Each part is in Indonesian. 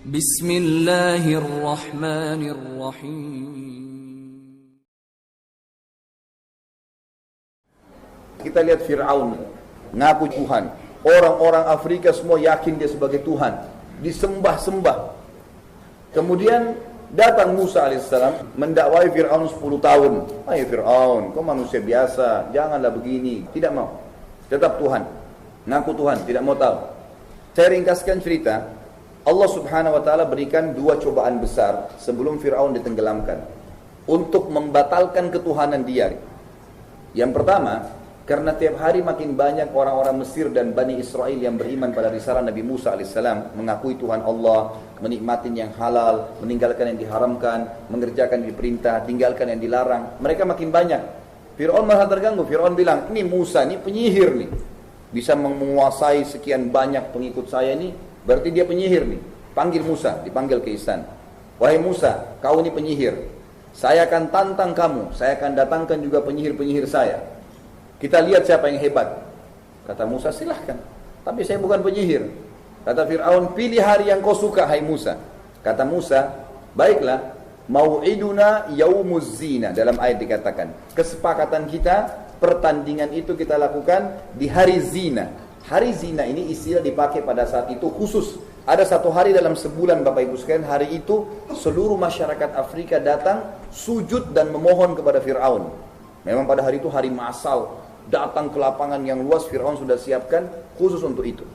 Bismillahirrahmanirrahim. Kita lihat Fir'aun ngaku Tuhan. Orang-orang Afrika semua yakin dia sebagai Tuhan. Disembah-sembah. Kemudian datang Musa alaihissalam mendakwai Fir'aun 10 tahun. Hai Fir'aun, kau manusia biasa, janganlah begini. Tidak mau. Tetap Tuhan. Ngaku Tuhan, tidak mau tahu. Saya ringkaskan cerita. Allah subhanahu wa ta'ala berikan 2 cobaan besar sebelum Fir'aun ditenggelamkan. Untuk membatalkan ketuhanan dia. Yang pertama, karena tiap hari makin banyak orang-orang Mesir dan Bani Israel yang beriman pada risalah Nabi Musa alaihissalam, mengakui Tuhan Allah, menikmati yang halal, meninggalkan yang diharamkan, mengerjakan yang diperintah, tinggalkan yang dilarang. Mereka makin banyak. Fir'aun malah terganggu. Fir'aun bilang, ini Musa, ini penyihir nih. Bisa menguasai sekian banyak pengikut saya ini, berarti dia penyihir nih. Panggil Musa, dipanggil ke istan. Wahai Musa, kau ini penyihir. Saya akan tantang kamu, saya akan datangkan juga penyihir-penyihir saya. Kita lihat siapa yang hebat. Kata Musa, silahkan. Tapi saya bukan penyihir. Kata Fir'aun, pilih hari yang kau suka, hai Musa. Kata Musa, baiklah, mau'iduna yaumuz zina. Dalam ayat dikatakan, kesepakatan kita, pertandingan itu kita lakukan di hari zina. Hari zina ini istilah dipakai pada saat itu khusus. Ada satu hari dalam sebulan Bapak Ibu sekalian, hari itu seluruh masyarakat Afrika datang sujud dan memohon kepada Fir'aun. Memang pada hari itu hari massal, datang ke lapangan yang luas, Fir'aun sudah siapkan khusus untuk itu.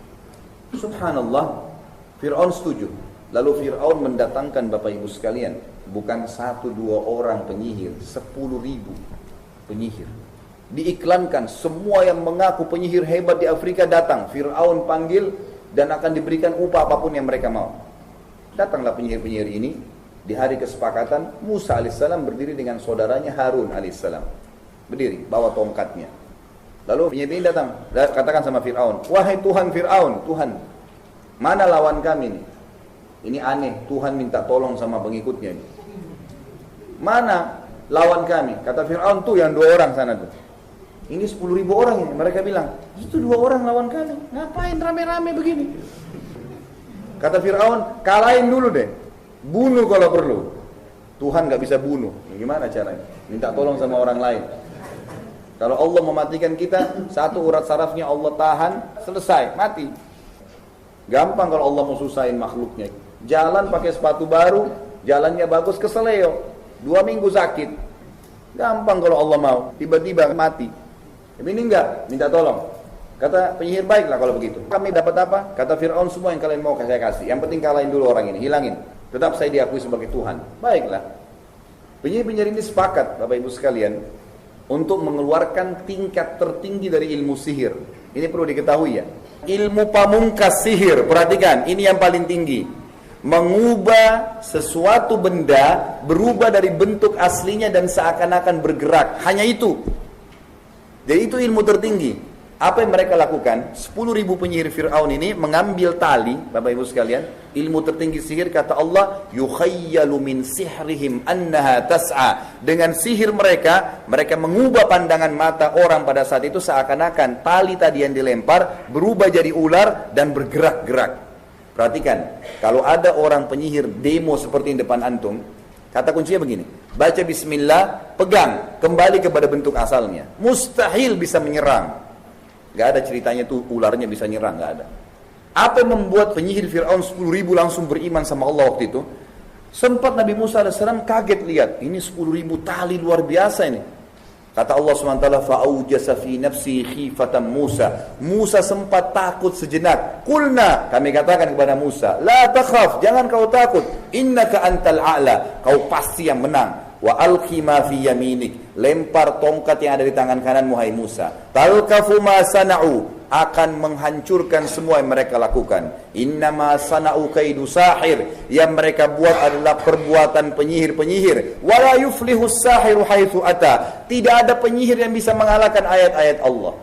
Subhanallah, Fir'aun setuju. Lalu Fir'aun mendatangkan Bapak Ibu sekalian, bukan 1-2 orang penyihir, 10.000 penyihir. Diiklankan, semua yang mengaku penyihir hebat di Afrika datang. Fir'aun panggil dan akan diberikan upah apapun yang mereka mau. Datanglah penyihir-penyihir ini. Di hari kesepakatan, Musa alaihissalam berdiri dengan saudaranya Harun alaihissalam. Berdiri, bawa tongkatnya. Lalu penyihir ini datang, katakan sama Fir'aun, wahai Tuhan Fir'aun, Tuhan, mana lawan kami nih? Ini aneh, Tuhan minta tolong sama pengikutnya nih. Mana lawan kami? Kata Fir'aun, tuh yang 2 orang sana tuh. Ini 10.000 orang ini. Mereka bilang, itu 2 orang lawan kami. Ngapain rame-rame begini? Kata Fir'aun, kalahin dulu deh. Bunuh kalau perlu. Tuhan gak bisa bunuh. Gimana caranya? Minta tolong sama orang lain. Kalau Allah mematikan kita, 1 urat sarafnya Allah tahan, selesai, mati. Gampang kalau Allah mau susahin makhluknya. Jalan pakai sepatu baru, jalannya bagus, keseleo. 2 minggu sakit. Gampang kalau Allah mau. Tiba-tiba mati. Tapi ini enggak, minta tolong. Kata penyihir, baiklah kalau begitu. Kami dapat apa? Kata Fir'aun, semua yang kalian mau saya kasih. Yang penting kalahin dulu orang ini, hilangin. Tetap saya diakui sebagai Tuhan. Baiklah. Penyihir-penyihir ini sepakat, Bapak Ibu sekalian, untuk mengeluarkan tingkat tertinggi dari ilmu sihir. Ini perlu diketahui ya. Ilmu pamungkas sihir, perhatikan, ini yang paling tinggi. Mengubah sesuatu benda berubah dari bentuk aslinya dan seakan-akan bergerak. Hanya itu. Jadi itu ilmu tertinggi. Apa yang mereka lakukan? 10.000 penyihir Fir'aun ini mengambil tali, Bapak Ibu sekalian, ilmu tertinggi sihir, kata Allah, yukhayyalu min sihrihim annaha tas'a. Dengan sihir mereka mengubah pandangan mata orang pada saat itu seakan-akan tali tadi yang dilempar berubah jadi ular dan bergerak-gerak. Perhatikan, kalau ada orang penyihir demo seperti yang depan antum, kata kuncinya begini, baca bismillah, pegang, kembali kepada bentuk asalnya. Mustahil bisa menyerang. Gak ada ceritanya tuh ularnya bisa nyerang, gak ada. Apa yang membuat penyihir Fir'aun 10.000 langsung beriman sama Allah waktu itu? Sempat Nabi Musa AS kaget lihat, ini 10.000 tali luar biasa ini. Kata Allah SWT, fa'aujasa fi nafsi khifatan Musa. Musa sempat takut sejenak. Qulna, kami katakan kepada Musa, la takhaf, jangan kau takut. Innaka antal a'la, kau pasti yang menang. Wa alqi ma fi yaminik, lempar tongkat yang ada di tangan kananmu hai Musa. Talqafu ma sana'u, akan menghancurkan semua yang mereka lakukan. Innama sana'u kaidu sahir, yang mereka buat adalah perbuatan penyihir-penyihir. Wala yuflihu sahiru haitsu ata, tidak ada penyihir yang bisa mengalahkan ayat-ayat Allah.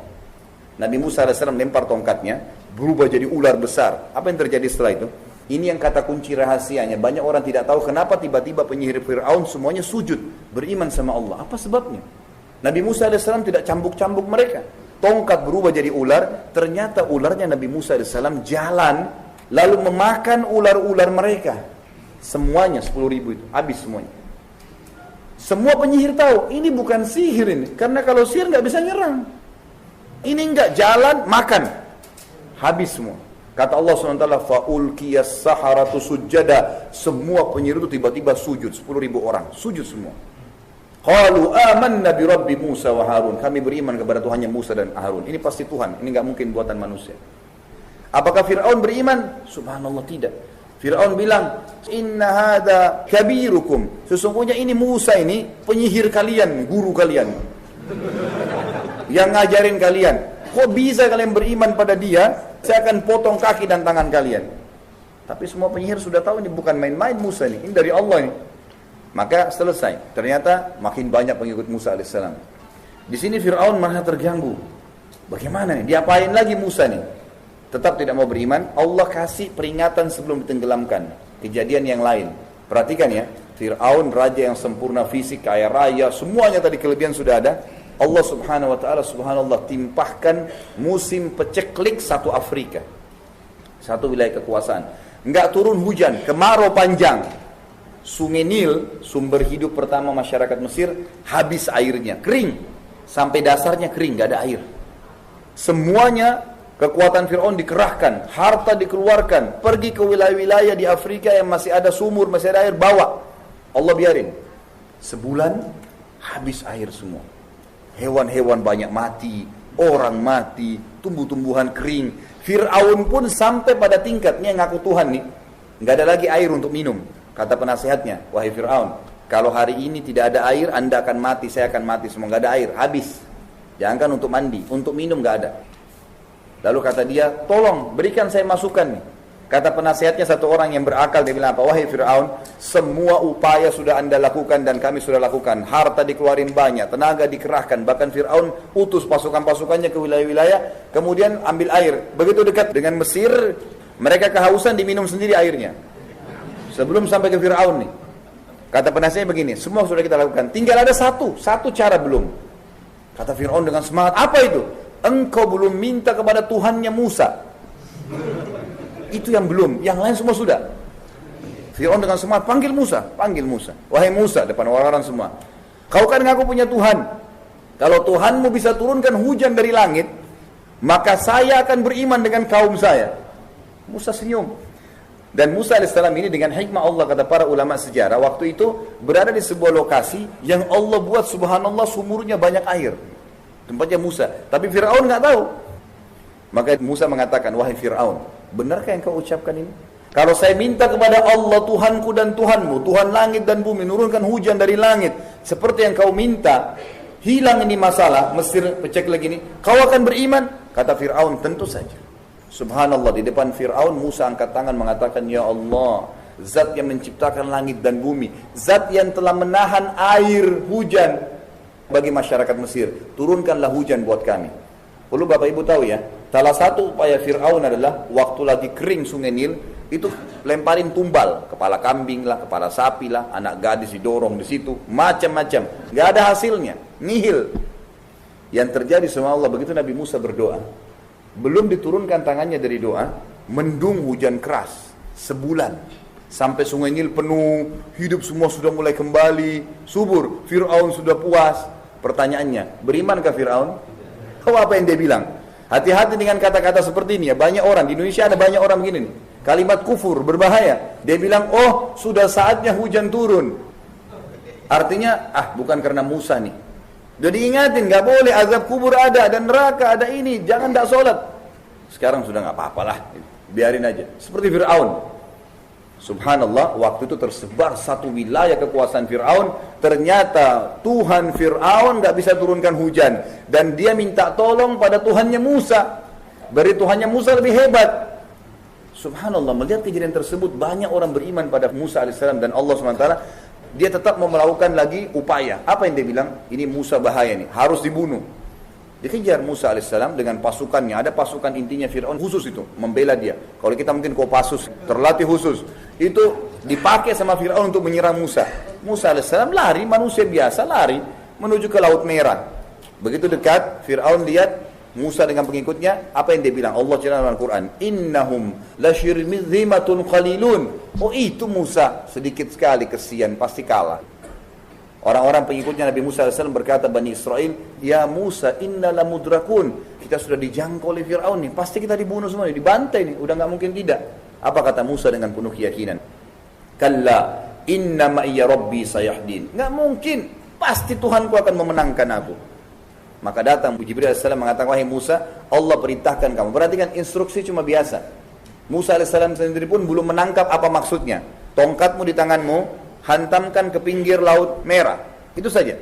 Nabi Musa AS lempar tongkatnya, berubah jadi ular besar. Apa yang terjadi setelah itu? Ini yang kata kunci rahasianya. Banyak orang tidak tahu kenapa tiba-tiba penyihir Fir'aun semuanya sujud, beriman sama Allah. Apa sebabnya? Nabi Musa AS tidak cambuk-cambuk mereka. Tongkat berubah jadi ular, ternyata ularnya Nabi Musa AS jalan lalu memakan ular-ular mereka. Semuanya 10.000 itu, habis semuanya. Semua penyihir tahu, ini bukan sihir ini. Karena kalau sihir nggak bisa nyerang. Ini nggak jalan, makan. Habis semua. Kata Allah SWT, فَأُلْكِيَ السَّحَرَةُ سُجَّدًا. Semua penyihir itu tiba-tiba sujud, 10.000 orang. Sujud semua. Qalu amanna bi Rabbi Musa wa Harun. Kami beriman kepada Tuhannya Musa dan Harun. Ini pasti Tuhan, ini nggak mungkin buatan manusia. Apakah Fir'aun beriman? Subhanallah, tidak. Fir'aun bilang, inna hadha kabirukum. Sesungguhnya ini Musa ini penyihir kalian, guru kalian. Yang ngajarin kalian. Kok bisa kalian beriman pada dia? Saya akan potong kaki dan tangan kalian. Tapi semua penyihir sudah tahu ini bukan main-main Musa ini dari Allah ini. Maka selesai. Ternyata makin banyak pengikut Musa alaihissalam. Di sini Fir'aun malah terganggu. Bagaimana nih? Diapain lagi Musa nih? Tetap tidak mau beriman. Allah kasih peringatan sebelum ditenggelamkan. Kejadian yang lain. Perhatikan ya. Fir'aun raja yang sempurna fisik, kaya raya, semuanya tadi kelebihan sudah ada. Allah subhanahu wa ta'ala subhanallah timpahkan musim peceklik satu Afrika. Satu wilayah kekuasaan. Enggak turun hujan, kemarau panjang. Sungai Nil, sumber hidup pertama masyarakat Mesir, habis airnya, kering. Sampai dasarnya kering, enggak ada air. Semuanya kekuatan Fir'aun dikerahkan, harta dikeluarkan, pergi ke wilayah-wilayah di Afrika yang masih ada sumur, masih ada air, bawa. Allah biarin. Sebulan habis air semua. Hewan-hewan banyak mati, orang mati, tumbuh-tumbuhan kering. Fir'aun pun sampai pada tingkatnya ngaku Tuhan nih, nggak ada lagi air untuk minum. Kata penasehatnya, wahai Fir'aun, kalau hari ini tidak ada air, Anda akan mati, saya akan mati semua, nggak ada air, habis. Jangankan untuk mandi, untuk minum nggak ada. Lalu kata dia, tolong berikan saya masukan nih. Kata penasehatnya satu orang yang berakal, dia bilang apa? Wahai Fir'aun, semua upaya sudah Anda lakukan dan kami sudah lakukan. Harta dikeluarin banyak, tenaga dikerahkan. Bahkan Fir'aun utus pasukan-pasukannya ke wilayah-wilayah, kemudian ambil air. Begitu dekat dengan Mesir, mereka kehausan, diminum sendiri airnya. Sebelum sampai ke Fir'aun nih. Kata penasihatnya begini, semua sudah kita lakukan. Tinggal ada satu cara belum. Kata Fir'aun dengan semangat, apa itu? Engkau belum minta kepada Tuhannya Musa. Itu yang belum, yang lain semua sudah. Fir'aun dengan semangat, panggil Musa. Wahai Musa, depan orang-orang semua. Kau kan ngaku punya Tuhan. Kalau Tuhanmu bisa turunkan hujan dari langit, maka saya akan beriman dengan kaum saya. Musa senyum. Dan Musa alaihissalam ini dengan hikmah Allah, kata para ulama sejarah, waktu itu berada di sebuah lokasi yang Allah buat subhanallah sumurnya banyak air. Tempatnya Musa. Tapi Fir'aun nggak tahu. Maka Musa mengatakan, wahai Fir'aun, benarkah yang kau ucapkan ini? Kalau saya minta kepada Allah Tuhanku dan Tuhanmu, Tuhan langit dan bumi, nurunkan hujan dari langit, seperti yang kau minta, hilang ini masalah, Mesir pecek lagi ini, kau akan beriman? Kata Fir'aun, tentu saja. Subhanallah, di depan Fir'aun, Musa angkat tangan mengatakan, ya Allah, Zat yang menciptakan langit dan bumi, Zat yang telah menahan air hujan bagi masyarakat Mesir, turunkanlah hujan buat kami. Perlu Bapak Ibu tahu ya, salah satu upaya Fir'aun adalah waktu lagi kering sungai Nil, itu lemparin tumbal, kepala kambing lah, kepala sapi lah, anak gadis didorong di situ, macam-macam, nggak ada hasilnya, nihil. Yang terjadi sama Allah begitu Nabi Musa berdoa, belum diturunkan tangannya dari doa, mendung hujan keras sebulan, sampai sungai Nil penuh, hidup semua sudah mulai kembali, subur. Fir'aun sudah puas. Pertanyaannya, berimankah Fir'aun? Oh, apa yang dia bilang? Hati-hati dengan kata-kata seperti ini ya. Banyak orang, di Indonesia ada banyak orang begini nih. Kalimat kufur, berbahaya. Dia bilang, oh sudah saatnya hujan turun. Artinya, bukan karena Musa nih. Udah diingatin, gak boleh, azab kubur ada, dan neraka ada ini, jangan tak sholat. Sekarang sudah gak apa-apalah, biarin aja. Seperti Fir'aun. Subhanallah, waktu itu tersebar satu wilayah kekuasaan Fir'aun. Ternyata Tuhan Fir'aun gak bisa turunkan hujan. Dan dia minta tolong pada Tuhannya Musa. Dari Tuhannya Musa lebih hebat. Subhanallah, melihat kejadian tersebut, banyak orang beriman pada Musa AS dan Allah SWT. Dia tetap mau melakukan lagi upaya. Apa yang dia bilang? Ini Musa bahaya nih, harus dibunuh. Dikejar Musa AS dengan pasukannya. Ada pasukan intinya Fir'aun khusus itu, membela dia. Kalau kita mungkin Kopassus, terlatih khusus. Itu dipakai sama Fir'aun untuk menyerang Musa. Musa AS lari, manusia biasa lari, menuju ke Laut Merah. Begitu dekat, Fir'aun lihat Musa dengan pengikutnya, apa yang dia bilang? Allah cerita dalam Al-Quran, innahum lasyirmidhimatun qalilun. Oh itu Musa, sedikit sekali, kesian, pasti kalah. Orang-orang pengikutnya Nabi Musa AS berkata, Bani Israel, ya Musa inna lamudrakun. Kita sudah dijangkau oleh Fir'aun nih, pasti kita dibunuh semua, dibantai nih, udah gak mungkin tidak. Apa kata Musa dengan penuh keyakinan? Kalla inna ma'iyya rabbi sayahdin. Gak mungkin, pasti Tuhanku akan memenangkan aku. Maka datang Jibril AS mengatakan, wahai Musa, Allah perintahkan kamu. Perhatikan, instruksi cuma biasa. Musa AS sendiri pun belum menangkap apa maksudnya. Tongkatmu di tanganmu, hantamkan ke pinggir laut merah. Itu saja.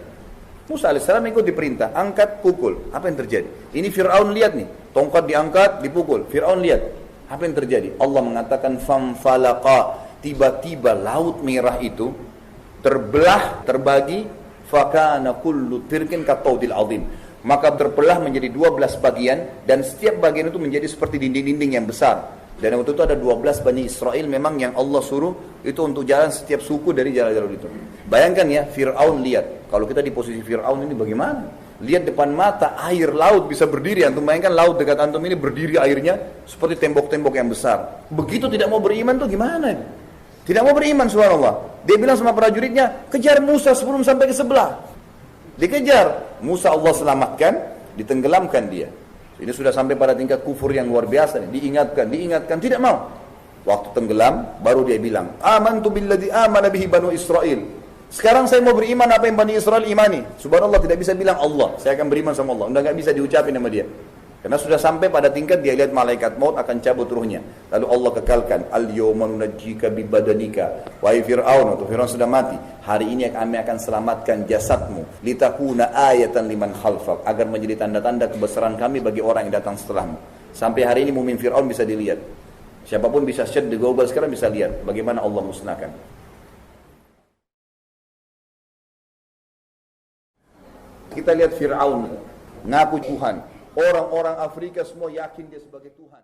Musa AS ikut diperintah, angkat, pukul. Apa yang terjadi? Ini Fir'aun lihat nih, tongkat diangkat, dipukul. Fir'aun lihat. Apa yang terjadi? Allah mengatakan, famfalaqa. Tiba-tiba laut merah itu terbelah, terbagi, fakana kullu firqin kattaudil azim. Maka terbelah menjadi 12 bagian, dan setiap bagian itu menjadi seperti dinding-dinding yang besar. Dan waktu itu ada 12 Bani Israel memang yang Allah suruh itu untuk jalan setiap suku dari jalan-jalan itu. Bayangkan ya, Fir'aun lihat. Kalau kita di posisi Fir'aun ini bagaimana? Lihat depan mata, air laut bisa berdiri. Antum bayangkan laut dekat antum ini berdiri airnya seperti tembok-tembok yang besar. Begitu tidak mau beriman tuh gimana? Tidak mau beriman, subhanallah. Dia bilang sama prajuritnya, kejar Musa sebelum sampai ke sebelah. Dikejar, Musa Allah selamatkan, ditenggelamkan dia. Ini sudah sampai pada tingkat kufur yang luar biasa. Diingatkan, tidak mau. Waktu tenggelam, baru dia bilang, amantu billadzi amana bihi banu Israel. Sekarang saya mau beriman apa yang Bani Israel imani. Subhanallah, tidak bisa bilang Allah, saya akan beriman sama Allah. Enggak bisa diucapin sama dia. Karena sudah sampai pada tingkat dia lihat malaikat maut akan cabut ruhnya. Lalu Allah kekalkan, al-yawma nunajjika bibadanika. Wahai Fir'aun, atau Fir'aun sudah mati. Hari ini kami akan selamatkan jasadmu. Litakuna ayatan liman khalfak. Agar menjadi tanda-tanda kebesaran kami bagi orang yang datang setelahmu. Sampai hari ini mumin Fir'aun bisa dilihat. Siapapun bisa search di Google sekarang bisa lihat bagaimana Allah musnahkan. Kita lihat Fir'aun ngaku Tuhan. Orang-orang Afrika semua yakin dia sebagai Tuhan.